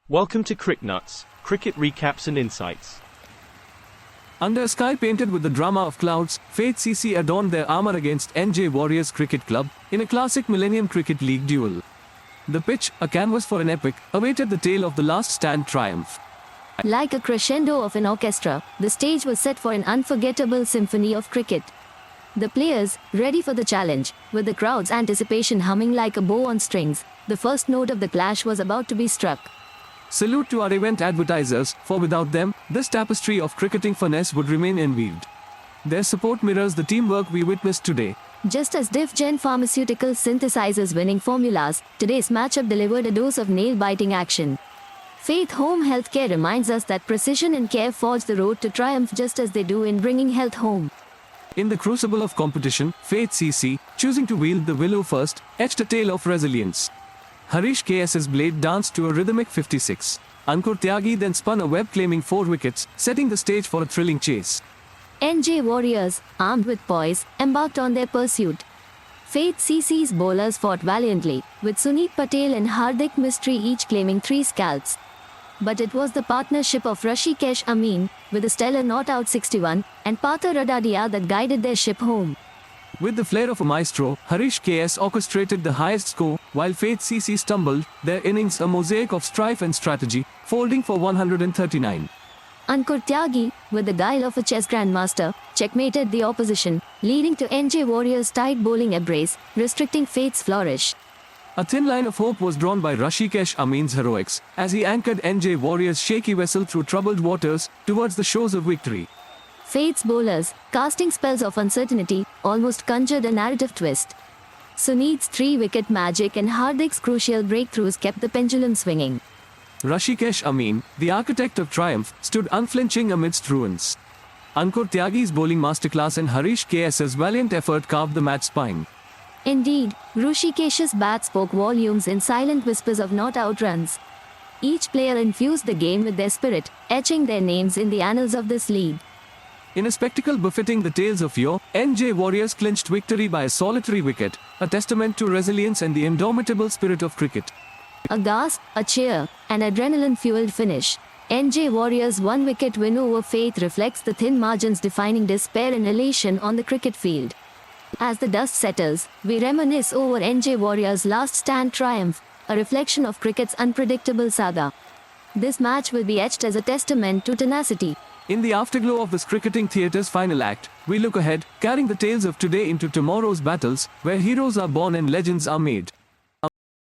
Welcome to CricNuts, cricket recaps and insights. Under a sky painted with the drama of clouds, Faith CC adorned their armour against NJ Warriors Cricket Club in a classic Millennium Cricket League duel. The pitch, a canvas for an epic, awaited the tale of the last stand triumph. Like a crescendo of an orchestra, the stage was set for an unforgettable symphony of cricket. The players, ready for the challenge, with the crowd's anticipation humming like a bow on strings, the first note of the clash was about to be struck. Salute to our event advertisers, for without them, this tapestry of cricketing finesse would remain unweaved. Their support mirrors the teamwork we witnessed today. Just as DifGen Pharmaceuticals synthesizes winning formulas, today's matchup delivered a dose of nail-biting action. Faith Home Healthcare reminds us that precision and care forge the road to triumph just as they do in bringing health home. In the crucible of competition, Faith CC, choosing to wield the willow first, etched a tale of resilience. Harish KS's blade danced to a rhythmic 56. Ankur Tyagi then spun a web claiming 4 wickets, setting the stage for a thrilling chase. NJ Warriors, armed with poise, embarked on their pursuit. Faith CC's bowlers fought valiantly, with Sunit Patel and Hardik Mistry each claiming 3 scalps. But it was the partnership of Rashikesh Amin, with a stellar not-out 61, and Partha Radadia that guided their ship home. With the flair of a maestro, Harish KS orchestrated the highest score, while Faith CC stumbled, their innings a mosaic of strife and strategy, folding for 139. Ankur Tyagi, with the guile of a chess grandmaster, checkmated the opposition, leading to NJ Warriors' tight bowling embrace, restricting Faith's flourish. A thin line of hope was drawn by Rashikesh Amin's heroics, as he anchored NJ Warriors' shaky vessel through troubled waters, towards the shores of victory. Faith's bowlers, casting spells of uncertainty, almost conjured a narrative twist. Sunit's 3-wicket magic and Hardik's crucial breakthroughs kept the pendulum swinging. Rashikesh Amin, the architect of triumph, stood unflinching amidst ruins. Ankur Tyagi's bowling masterclass and Harish KS's valiant effort carved the match spine. Indeed, Rishikesh's bat spoke volumes in silent whispers of not-out runs. Each player infused the game with their spirit, etching their names in the annals of this league. In a spectacle befitting the tales of yore, NJ Warriors clinched victory by a solitary wicket, a testament to resilience and the indomitable spirit of cricket. A gasp, a cheer, an adrenaline-fueled finish. NJ Warriors' 1-wicket win over Faith reflects the thin margins defining despair and elation on the cricket field. As the dust settles, we reminisce over NJ Warriors' last stand triumph, a reflection of cricket's unpredictable saga. This match will be etched as a testament to tenacity. In the afterglow of this cricketing theatre's final act, we look ahead, carrying the tales of today into tomorrow's battles, where heroes are born and legends are made.